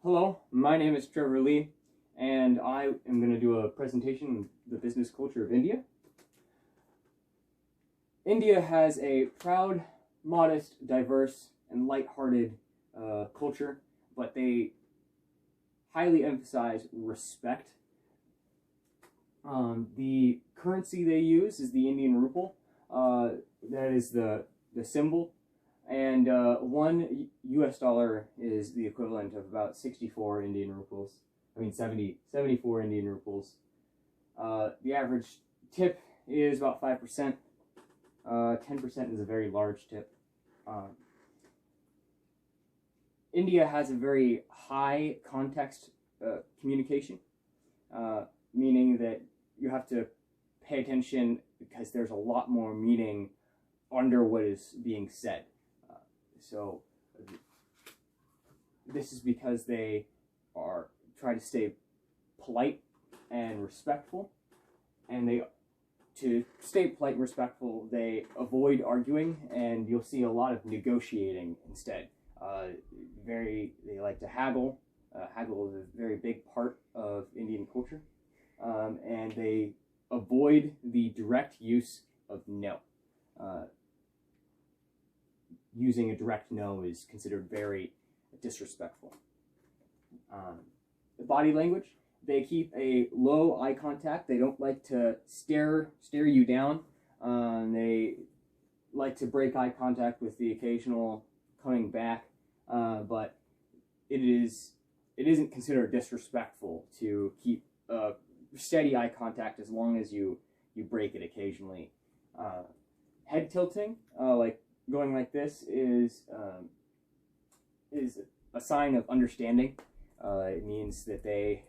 Hello, my name is Trevor Lee, and I am going to do a presentation on the business culture of India. India has a proud, modest, diverse, and light-hearted culture, but they highly emphasize respect. The currency they use is the Indian rupee. That is the symbol. And one US dollar is the equivalent of about 64 Indian rupees. 74 Indian rupees. The average tip is about 5%. 10% is a very large tip. India has a very high context communication, meaning that you have to pay attention because there's a lot more meaning under what is being said. So this is because they try to stay polite and respectful, and to stay polite and respectful, they avoid arguing, and you'll see a lot of negotiating instead. They like to haggle. Haggle is a very big part of Indian culture, and they avoid the direct use of no. Using a direct no is considered very disrespectful. The body language, they keep a low eye contact. They don't like to stare you down. They like to break eye contact with the occasional coming back, but it isn't considered disrespectful to keep steady eye contact as long as you break it occasionally. Head tilting, like going like this, is a sign of understanding. It means that they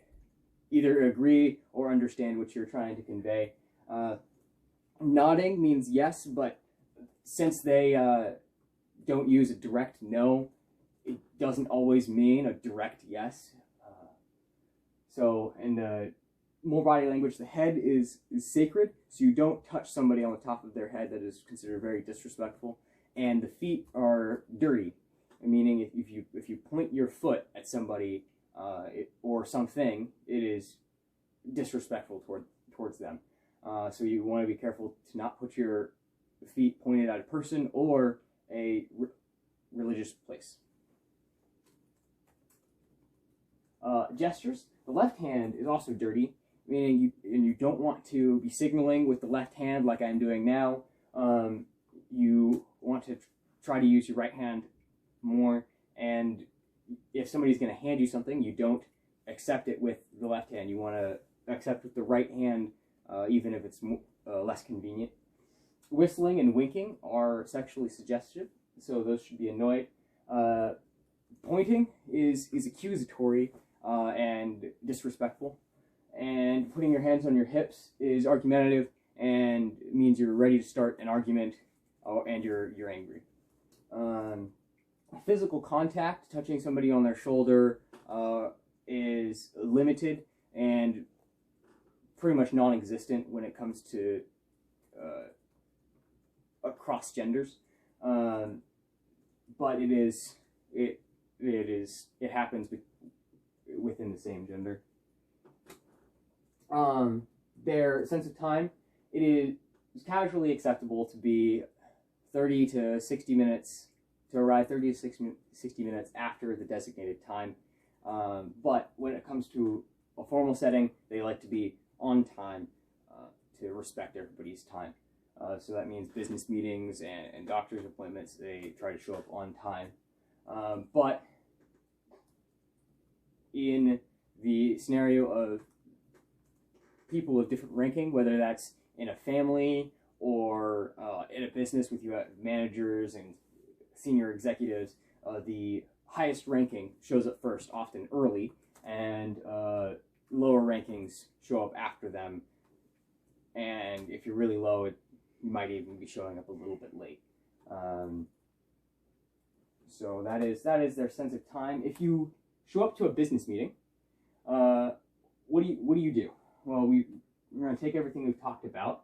either agree or understand what you're trying to convey. Nodding means yes, but since they don't use a direct no, it doesn't always mean a direct yes. So in the more body language, the head is sacred, so you don't touch somebody on the top of their head. That is considered very disrespectful. And the feet are dirty, meaning if you point your foot at somebody or something, it is disrespectful towards them. So you want to be careful to not put your feet pointed at a person or a religious place. Gestures. The left hand is also dirty, meaning you don't want to be signaling with the left hand like I'm doing now. You want to try to use your right hand more, and if somebody's going to hand you something, you don't accept it with the left hand. You want to accept with the right hand, even if it's less convenient. Whistling and winking are sexually suggestive, so those should be annoyed. Pointing is accusatory and disrespectful, and putting your hands on your hips is argumentative and means you're ready to start an argument, and you're angry. Physical contact, touching somebody on their shoulder, is limited and pretty much non-existent when it comes to across genders. But it happens within the same gender. Their sense of time, it is casually acceptable to be 30 to 60 minutes, to arrive 30 to 60 minutes after the designated time. But when it comes to a formal setting, they like to be on time to respect everybody's time. So that means business meetings and doctor's appointments, they try to show up on time. But in the scenario of people of different ranking, whether that's in a family or in a business with you have managers and senior executives, the highest ranking shows up first, often early, and lower rankings show up after them. And if you're really low, you might even be showing up a little bit late. So that is their sense of time. If you show up to a business meeting, what do you do? Well, we're going to take everything we've talked about.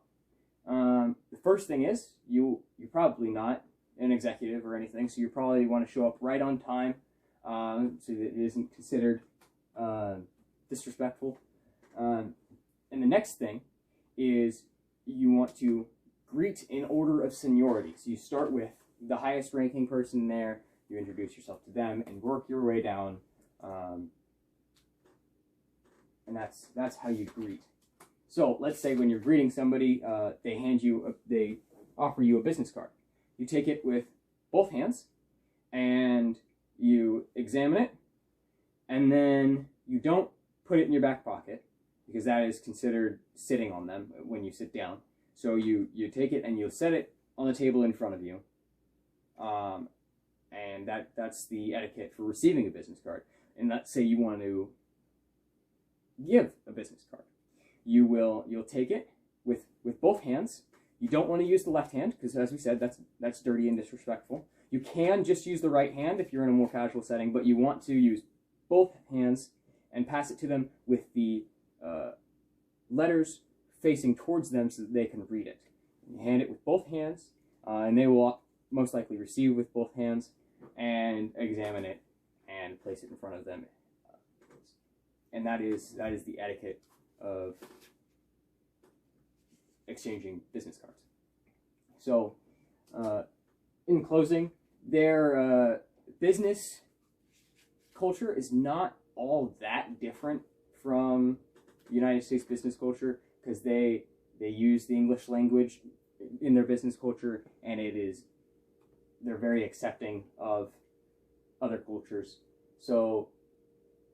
The first thing is you're probably not an executive or anything, so you probably want to show up right on time. so that it isn't considered disrespectful. And the next thing is you want to greet in order of seniority. So you start with the highest ranking person there, you introduce yourself to them, and work your way down. And that's how you greet. So let's say when you're greeting somebody, they offer you a business card. You take it with both hands, and you examine it, and then you don't put it in your back pocket, because that is considered sitting on them when you sit down. So you take it and you'll set it on the table in front of you, and that's the etiquette for receiving a business card. And let's say you want to give a business card. You'll take it with both hands. You don't want to use the left hand, because as we said, that's dirty and disrespectful. You can just use the right hand if you're in a more casual setting, but you want to use both hands and pass it to them with the letters facing towards them so that they can read it. You hand it with both hands, and they will most likely receive with both hands and examine it and place it in front of them. And that is the etiquette of exchanging business cards. So, in closing, their business culture is not all that different from United States business culture, because they use the English language in their business culture, and they're very accepting of other cultures. So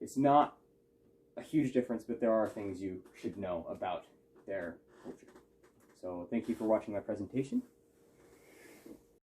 it's not a huge difference, but there are things you should know about their culture. So thank you for watching my presentation.